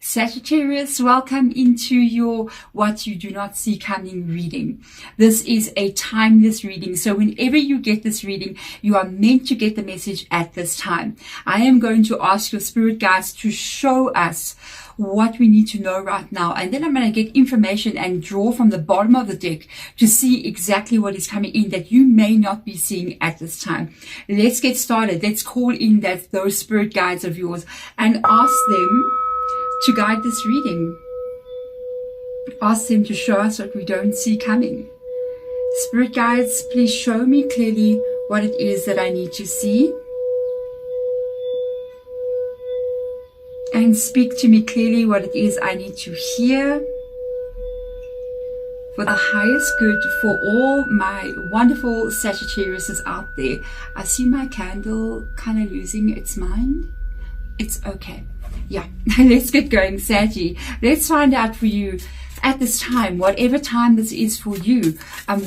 Sagittarius, welcome into your What You Do Not See Coming reading. This is a timeless reading, so whenever you get this reading, you are meant to get the message at this time. I am going to ask your spirit guides to show us what we need to know right now, and then I'm going to get information and draw from the bottom of the deck to see exactly what is coming in that you may not be seeing at this time. Let's get started. Let's call in those spirit guides of yours and ask them to guide this reading. Ask them to show us what we don't see coming. Spirit guides, please show me clearly what it is that I need to see. And speak to me clearly what it is I need to hear for the highest good for all my wonderful Sagittariuses out there. I see my candle kind of losing its mind. It's okay. Yeah, let's get going, Saggy. Let's find out for you at this time, whatever time this is for you,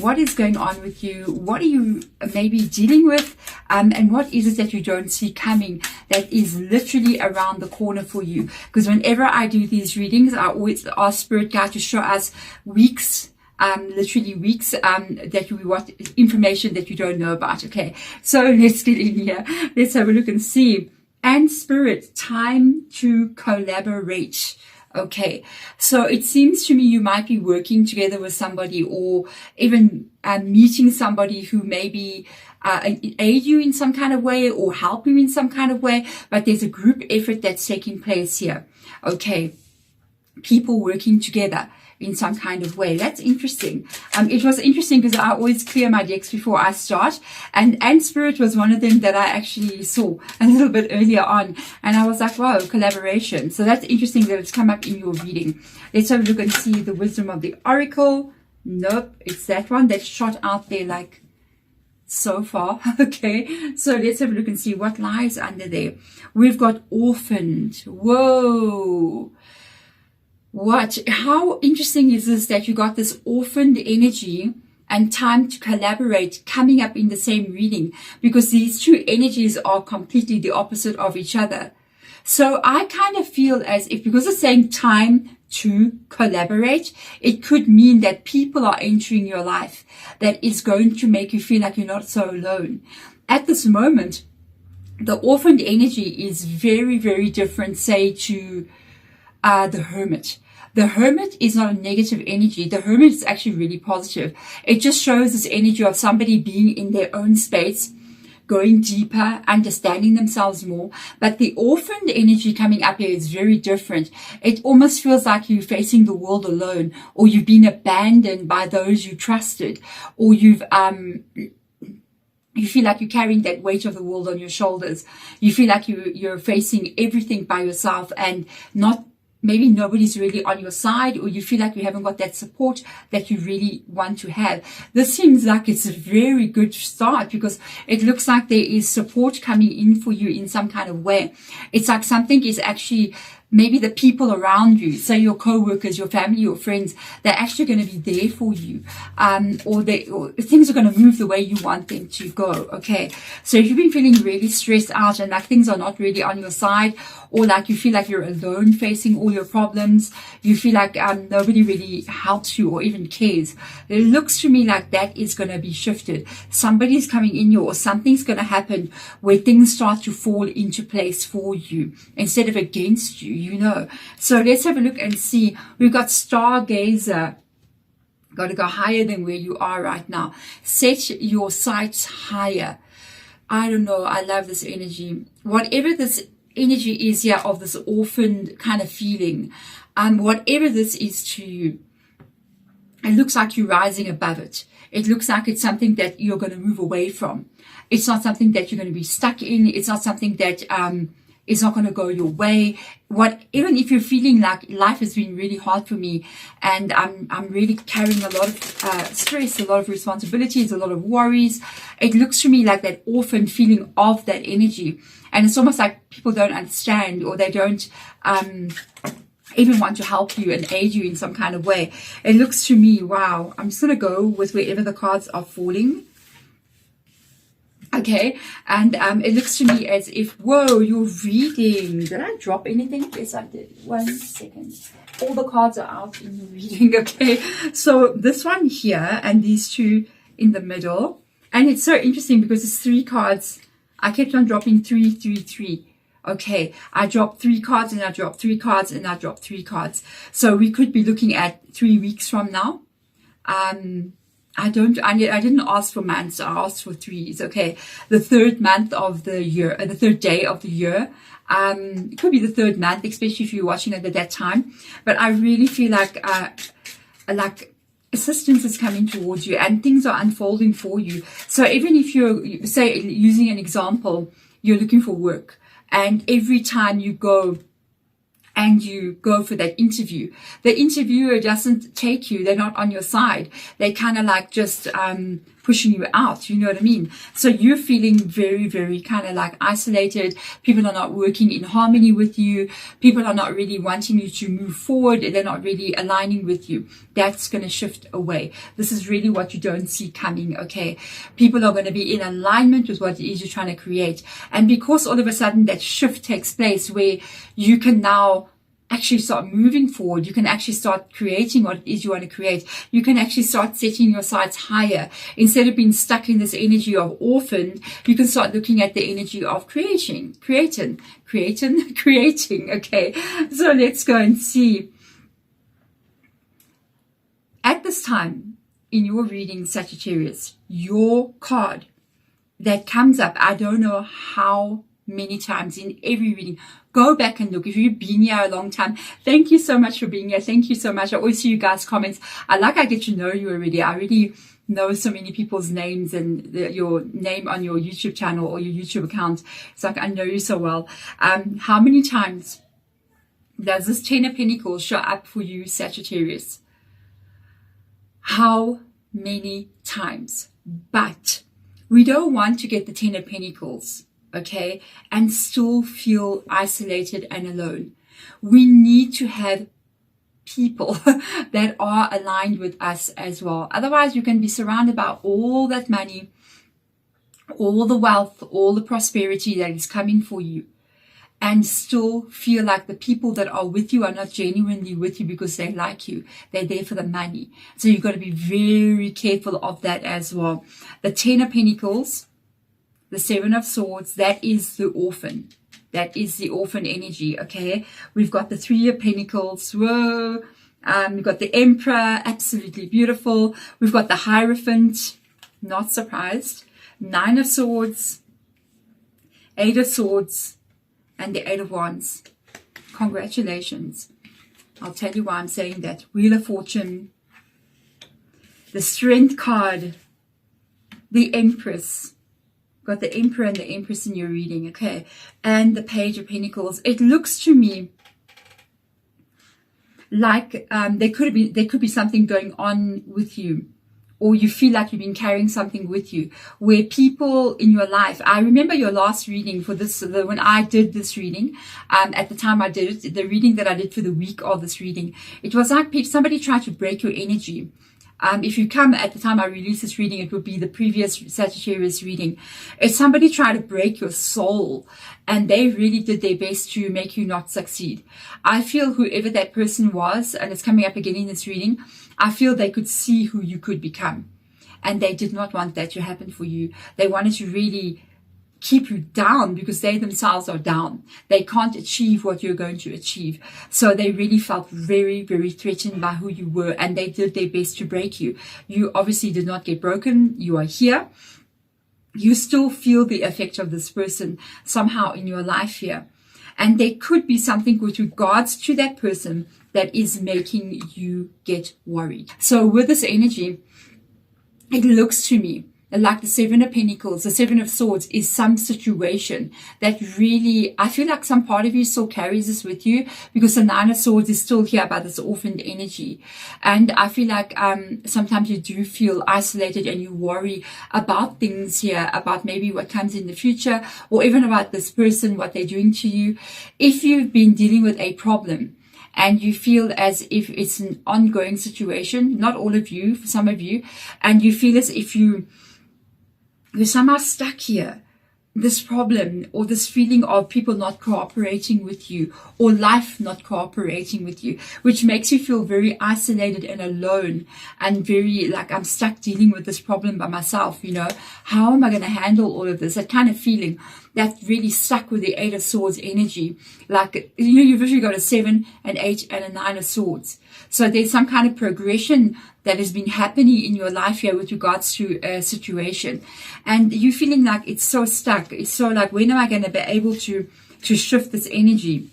what is going on with you, what are you maybe dealing with, and what is it that you don't see coming that is literally around the corner for you. Because whenever I do these readings, I always ask Spirit Guide to show us weeks, literally weeks, that we want information that you don't know about. Okay, so let's get in here. Let's have a look and see. And Spirit, time to collaborate. Okay, so it seems to me you might be working together with somebody, or even meeting somebody who maybe aid you in some kind of way or help you in some kind of way, but there's a group effort that's taking place here. Okay, people working together in some kind of way. That's interesting. It was interesting because I always clear my decks before I start, and Spirit was one of them that I actually saw a little bit earlier on, and I was like, wow, collaboration. So that's interesting that it's come up in your reading. Let's have a look and see the wisdom of the oracle. Nope, it's that one that's shot out there like so far. Okay, so let's have a look and see what lies under there. We've got orphaned. Whoa. How interesting is this that you got this orphaned energy and time to collaborate coming up in the same reading, because these two energies are completely the opposite of each other. So I kind of feel as if, because it's saying time to collaborate, it could mean that people are entering your life that is going to make you feel like you're not so alone. At this moment, the orphaned energy is very, very different, say, to the Hermit. The Hermit is not a negative energy. The Hermit is actually really positive. It just shows this energy of somebody being in their own space, going deeper, understanding themselves more. But the orphaned energy coming up here is very different. It almost feels like you're facing the world alone, or you've been abandoned by those you trusted, or you feel like you're carrying that weight of the world on your shoulders. You feel like you're facing everything by yourself, and maybe nobody's really on your side, or you feel like you haven't got that support that you really want to have. This seems like it's a very good start, because it looks like there is support coming in for you in some kind of way. It's like something is actually, maybe the people around you, say your co-workers, your family, your friends, they're actually going to be there for you. Or things are going to move the way you want them to go. Okay. So if you've been feeling really stressed out and like things are not really on your side, or like you feel like you're alone facing all your problems, you feel like nobody really helps you or even cares, it looks to me like that is going to be shifted. Somebody's coming in you, or something's going to happen where things start to fall into place for you instead of against you, you know. So let's have a look and see. We've got Stargazer. Got to go higher than where you are right now. Set your sights higher. I don't know. I love this energy. Whatever this energy is here of this orphaned kind of feeling, whatever this is to you, it looks like you're rising above it. It looks like it's something that you're going to move away from. It's not something that you're going to be stuck in. It's not something that is not going to go your way. Even if you're feeling like life has been really hard for me, and I'm really carrying a lot of stress, a lot of responsibilities, a lot of worries, it looks to me like that orphan feeling of that energy. And it's almost like people don't understand, or they don't even want to help you and aid you in some kind of way. It looks to me, wow, I'm just going to go with wherever the cards are falling. Okay, and it looks to me as if, whoa, you're reading. Did I drop anything? Yes, I did. 1 second. All the cards are out in the reading. Okay, so this one here and these two in the middle. And it's so interesting because it's 3 cards. I kept on dropping 3, 3, 3. Okay, I dropped 3 cards and I dropped 3 cards and I dropped 3 cards. So we could be looking at 3 weeks from now. I didn't ask for months. I asked for 3s. Okay. The 3rd month of the year, the 3rd day of the year. It could be the 3rd month, especially if you're watching it at that time. But I really feel like assistance is coming towards you and things are unfolding for you. So even if you're, say, using an example, you're looking for work and every time you go for that interview, the interviewer doesn't take you. They're not on your side. They kind of like just pushing you out. You know what I mean? So you're feeling very, very kind of like isolated. People are not working in harmony with you. People are not really wanting you to move forward. They're not really aligning with you. That's going to shift away. This is really what you don't see coming. Okay. People are going to be in alignment with what it is you're trying to create. And because all of a sudden that shift takes place where you can now actually start moving forward. You can actually start creating what it is you want to create. You can actually start setting your sights higher. Instead of being stuck in this energy of orphaned, you can start looking at the energy of creating. Okay. So let's go and see. At this time in your reading, Sagittarius, your card that comes up, I don't know how many times in every reading. Go back and look. If you've been here a long time, thank you so much for being here. Thank you so much. I always see you guys' comments. I get to know you already. I already know so many people's names and your name on your YouTube channel or your YouTube account. It's like I know you so well. How many times does this 10 of Pentacles show up for you, Sagittarius? How many times? But we don't want to get the 10 of Pentacles, okay, and still feel isolated and alone. We need to have people that are aligned with us as well. Otherwise, you can be surrounded by all that money, all the wealth, all the prosperity that is coming for you, and still feel like the people that are with you are not genuinely with you because they like you. They're there for the money. So you've got to be very careful of that as well. The 10 of Pentacles, the 7 of Swords, that is the orphan. That is the orphan energy, okay? We've got the 3 of Pentacles. Whoa. We've got the Emperor, absolutely beautiful. We've got the Hierophant, not surprised. 9 of Swords, 8 of Swords, and the 8 of Wands. Congratulations. I'll tell you why I'm saying that. Wheel of Fortune, the Strength card, the Empress. Got the Emperor and the Empress in your reading, okay? And the Page of Pentacles. It looks to me like there could be something going on with you, or you feel like you've been carrying something with you, where people in your life. I remember your last reading for this, when I did this reading, at the time I did it, the reading that I did for the week of this reading, it was like somebody tried to break your energy. If you come at the time I released this reading, it would be the previous Sagittarius reading. If somebody tried to break your soul and they really did their best to make you not succeed, I feel whoever that person was, and it's coming up again in this reading, I feel they could see who you could become. And they did not want that to happen for you. They wanted to really keep you down because they themselves are down. They can't achieve what you're going to achieve. So they really felt very, very threatened by who you were, and they did their best to break you. You obviously did not get broken. You are here. You still feel the effect of this person somehow in your life here. And there could be something with regards to that person that is making you get worried. So with this energy, it looks to me like the 7 of Pentacles, the 7 of Swords is some situation that really, I feel like some part of you still carries this with you, because the 9 of Swords is still here by this orphaned energy. And I feel like sometimes you do feel isolated and you worry about things here, about maybe what comes in the future, or even about this person, what they're doing to you. If you've been dealing with a problem and you feel as if it's an ongoing situation, not all of you, for some of you, and you feel as if you You're somehow stuck here. This problem or this feeling of people not cooperating with you or life not cooperating with you, which makes you feel very isolated and alone and very like, I'm stuck dealing with this problem by myself, you know. How am I going to handle all of this? That kind of feeling that really stuck with the 8 of Swords energy. Like, you know, you've usually got a 7, an 8, and a 9 of Swords. So there's some kind of progression that has been happening in your life here with regards to a situation. And you feeling like it's so stuck. It's so like, when am I going to be able to shift this energy?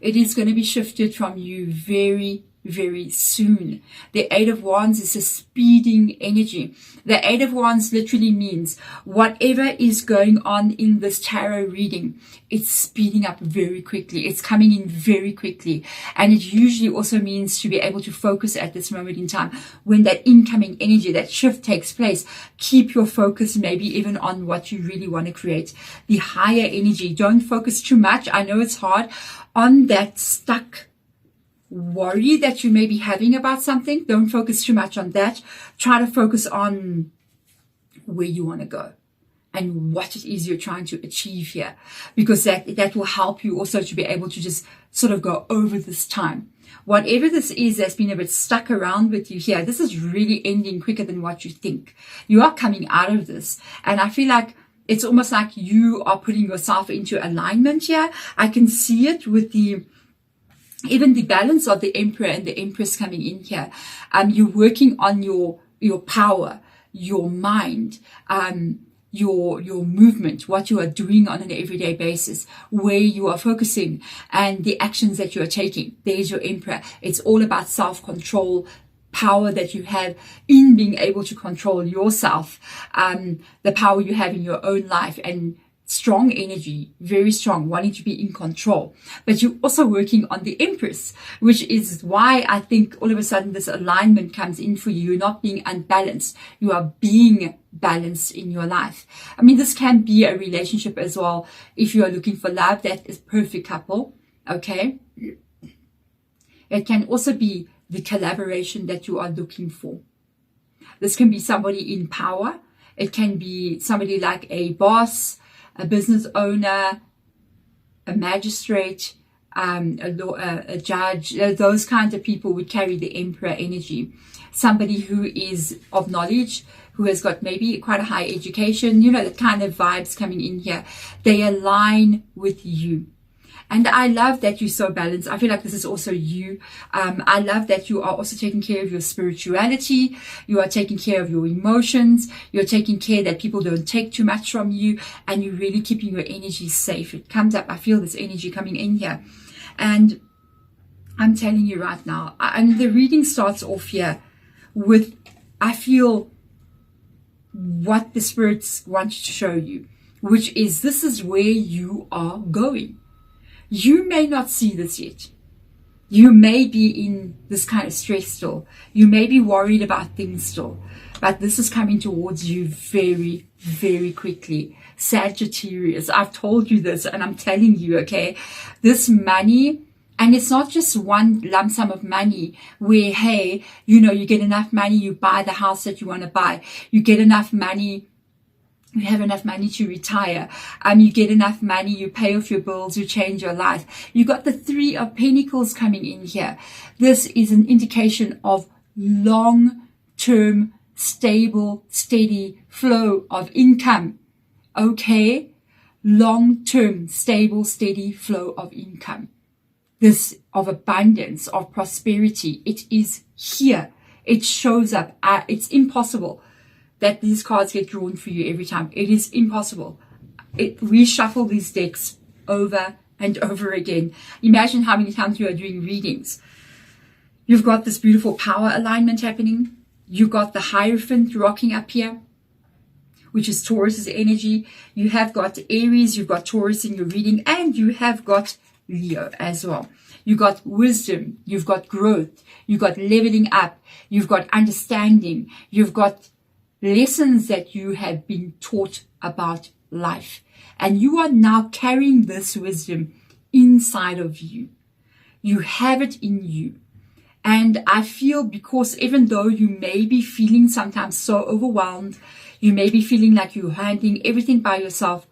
It is going to be shifted from you very, very soon. The 8 of Wands is a speeding energy. The 8 of Wands literally means whatever is going on in this tarot reading, it's speeding up very quickly. It's coming in very quickly. And it usually also means to be able to focus at this moment in time. When that incoming energy, that shift takes place, keep your focus maybe even on what you really want to create. The higher energy. Don't focus too much. I know it's hard on that stuck worry that you may be having about something. Don't focus too much on that. Try to focus on where you want to go and what it is you're trying to achieve here, because that will help you also to be able to just sort of go over this time. Whatever this is that's been a bit stuck around with you here, this is really ending quicker than what you think. You are coming out of this, and I feel like it's almost like you are putting yourself into alignment here. I can see it with even the balance of the Emperor and the Empress coming in here. You're working on your power, your mind, your movement, what you are doing on an everyday basis, where you are focusing, and the actions that you are taking. There's your Emperor. It's all about self-control, power that you have in being able to control yourself, the power you have in your own life, and strong energy, very strong, wanting to be in control. But you're also working on the Empress, which is why I think all of a sudden this alignment comes in for you. You're not being unbalanced. You are being balanced in your life. I mean, this can be a relationship as well. If you are looking for love, that is perfect couple. Okay. It can also be the collaboration that you are looking for. This can be somebody in power. It can be somebody like a boss, a business owner, a magistrate, a judge. Those kinds of people would carry the Emperor energy. Somebody who is of knowledge, who has got maybe quite a high education, you know, the kind of vibes coming in here. They align with you. And I love that you're so balanced. I feel like this is also you. I love that you are also taking care of your spirituality. You are taking care of your emotions. You're taking care that people don't take too much from you. And you're really keeping your energy safe. It comes up. I feel this energy coming in here. And I'm telling you right now, and the reading starts off here with, I feel, what the spirits want to show you, which is this is where you are going. You may not see this yet. You may be in this kind of stress still. You may be worried about things still. But this is coming towards you very, very quickly. Sagittarius, I've told you this and I'm telling you, okay, this money, and it's not just one lump sum of money where, hey, you know, you get enough money, you buy the house that you want to buy. You get enough money, you have enough money to retire. You get enough money, you pay off your bills, you change your life. You got the 3 of Pentacles coming in here. This is an indication of long-term, stable, steady flow of income. Okay? Long-term, stable, steady flow of income. This of abundance, of prosperity. It is here. It shows up. It's impossible that these cards get drawn for you every time. It is impossible. Reshuffle these decks over and over again. Imagine how many times you are doing readings. You've got this beautiful power alignment happening. You've got the Hierophant rocking up here, which is Taurus's energy. You have got Aries, you've got Taurus in your reading, and you have got Leo as well. You've got wisdom, you've got growth, you've got leveling up, you've got understanding, you've got lessons that you have been taught about life. And you are now carrying this wisdom inside of you. You have it in you. And I feel, because even though you may be feeling sometimes so overwhelmed, You may be feeling like you're handling everything by yourself.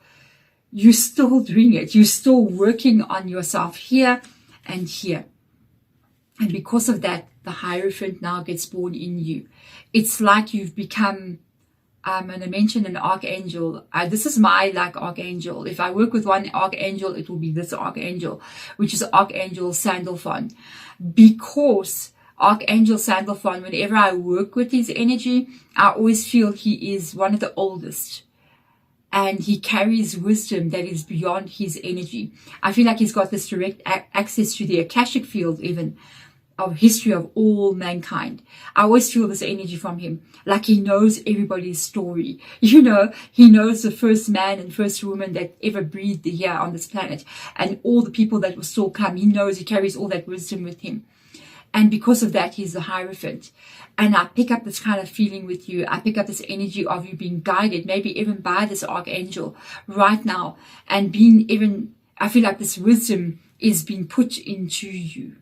You're still doing it. You're still working on yourself here and here. And because of that, the Hierophant now gets born in you. It's like you've become, and I mentioned an archangel. This is my archangel. If I work with one archangel, it will be this archangel, which is Archangel Sandalphon. Because Archangel Sandalphon, whenever I work with his energy, I always feel he is one of the oldest. And he carries wisdom that is beyond his energy. I feel like he's got this direct access to the Akashic field, even, of history of all mankind. I always feel this energy from him. Like he knows everybody's story. You know, he knows the first man and first woman that ever breathed here on this planet. And all the people that will still come. He knows, he carries all that wisdom with him. And because of that, he's the Hierophant. And I pick up this kind of feeling with you. I pick up this energy of you being guided, maybe even by this archangel right now. And being even, I feel like this wisdom is being put into you.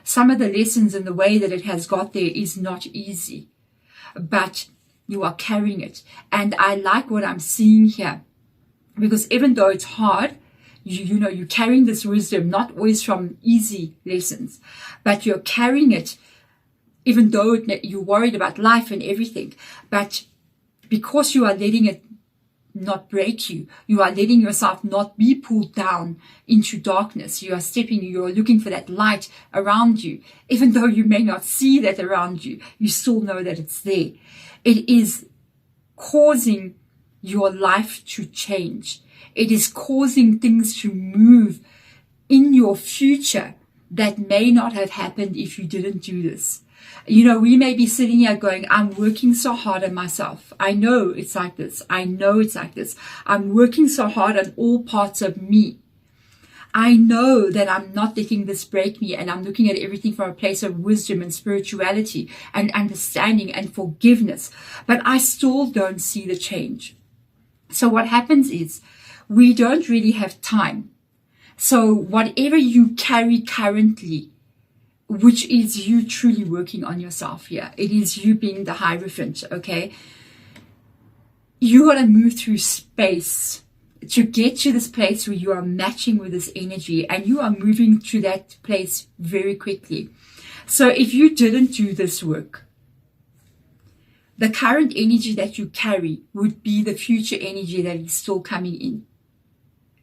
Some of the lessons and the way that it has got there is not easy. But you are carrying it. And I like what I'm seeing here. Because even though it's hard, you know, you're carrying this wisdom, not always from easy lessons, but you're carrying it, even though you're worried about life and everything. But because you are letting it not break you, you are letting yourself not be pulled down into darkness. You are looking for that light around you. Even though you may not see that around you, you still know that it's there. It is causing your life to change. It is causing things to move in your future that may not have happened if you didn't do this. You know, we may be sitting here going, I'm working so hard on myself. I know it's like this. I'm working so hard on all parts of me. I know that I'm not letting this break me, and I'm looking at everything from a place of wisdom and spirituality and understanding and forgiveness. But I still don't see the change. So what happens is, we don't really have time. So whatever you carry currently, which is you truly working on yourself here, it is you being the Hierophant, okay? You got to move through space to get to this place where you are matching with this energy, and you are moving to that place very quickly. So if you didn't do this work, the current energy that you carry would be the future energy that is still coming in.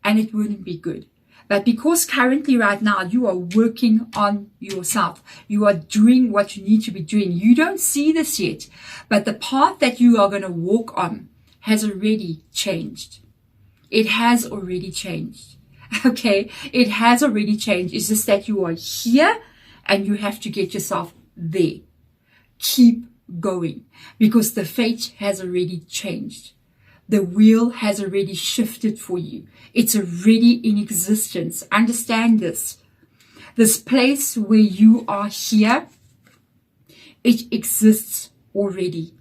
And it wouldn't be good. But because currently right now you are working on yourself, you are doing what you need to be doing. You don't see this yet, but the path that you are going to walk on has already changed. It has already changed. Okay, it has already changed. It's just that you are here and you have to get yourself there. Keep going, because the fate has already changed. The wheel has already shifted for you. It's already in existence. Understand this. This place where you are here, it exists already.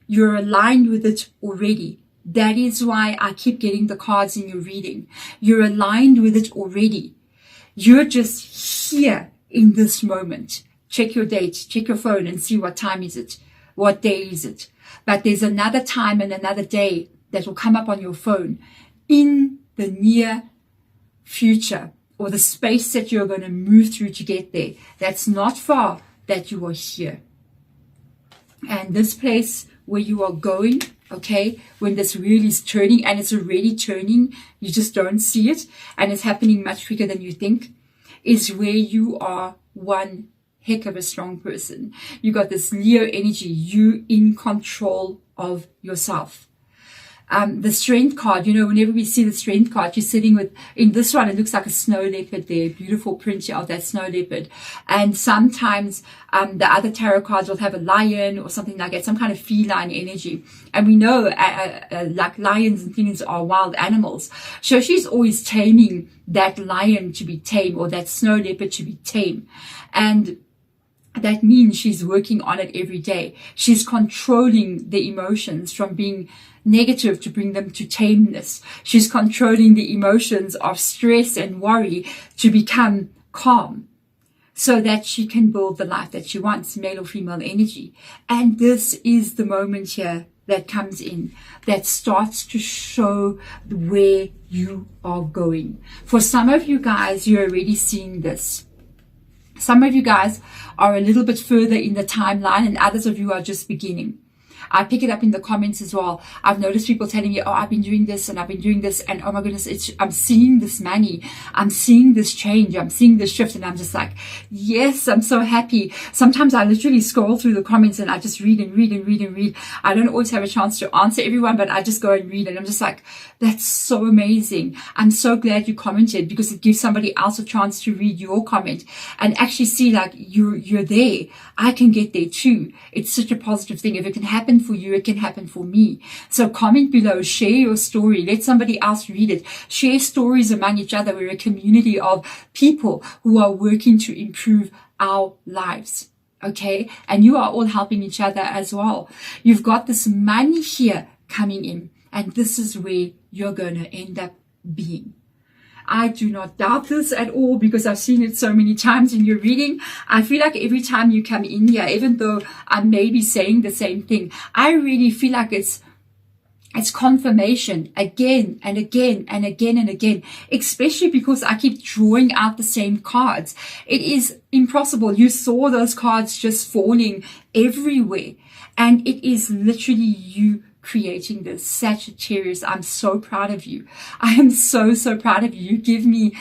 You're aligned with it already. That is why I keep getting the cards in your reading. You're aligned with it already. You're just here in this moment. Check your date, check your phone and see what time is it. What day is it? But there's another time and another day that will come up on your phone in the near future, or the space that you're going to move through to get there. That's not far that you are here. And this place where you are going, okay, when this wheel is turning, and it's already turning, you just don't see it, and it's happening much quicker than you think, is where you are one heck of a strong person. You got this Leo energy, you in control of yourself. The Strength card, you know, whenever we see the Strength card, you're sitting with, in this one, it looks like a snow leopard there, beautiful print of that snow leopard. And sometimes the other tarot cards will have a lion or something like that, some kind of feline energy. And we know like lions and things are wild animals. So she's always taming that lion to be tame, or that snow leopard to be tame. And that means she's working on it every day. She's controlling the emotions from being negative to bring them to tameness. She's controlling the emotions of stress and worry to become calm. so that she can build the life that she wants, male or female energy. And this is the moment here that comes in, that starts to show where you are going. For some of you guys, you're already seeing this. Some of you guys are a little bit further in the timeline, and others of you are just beginning. I pick it up in the comments as well. I've noticed people telling me, oh, I've been doing this and I've been doing this, and oh my goodness, I'm seeing this money. I'm seeing this change. I'm seeing this shift, and I'm just like, yes, I'm so happy. Sometimes I literally scroll through the comments and I just read and read and read and read. I don't always have a chance to answer everyone, but I just go and read, and I'm just like, that's so amazing. I'm so glad you commented, because it gives somebody else a chance to read your comment and actually see like you're there. I can get there too. It's such a positive thing. If it can happen for you, it can happen for me. So comment below, share your story, let somebody else read it, share stories among each other. We're a community of people who are working to improve our lives. Okay, and you are all helping each other as well. You've got this money here coming in, and this is where you're going to end up being. I do not doubt this at all, because I've seen it so many times in your reading. I feel like every time you come in here, even though I may be saying the same thing, I really feel like it's confirmation again and again and again and again, especially because I keep drawing out the same cards. It is impossible. You saw those cards just falling everywhere, and it is literally you creating this. Sagittarius, I'm so proud of you. I am so, so proud of you. You give me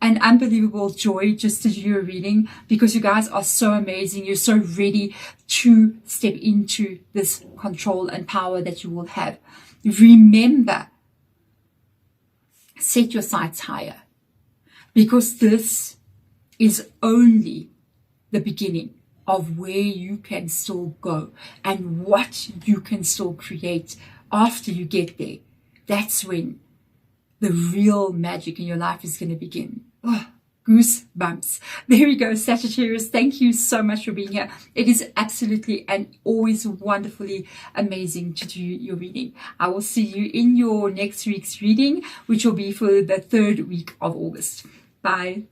an unbelievable joy just to do your reading, because you guys are so amazing. You're so ready to step into this control and power that you will have. Remember, set your sights higher, because this is only the beginning of where you can still go and what you can still create after you get there. That's when the real magic in your life is going to begin. Oh, goosebumps. There we go, Sagittarius. Thank you so much for being here. It is absolutely and always wonderfully amazing to do your reading. I will see you in your next week's reading, which will be for the 3rd week of August. Bye.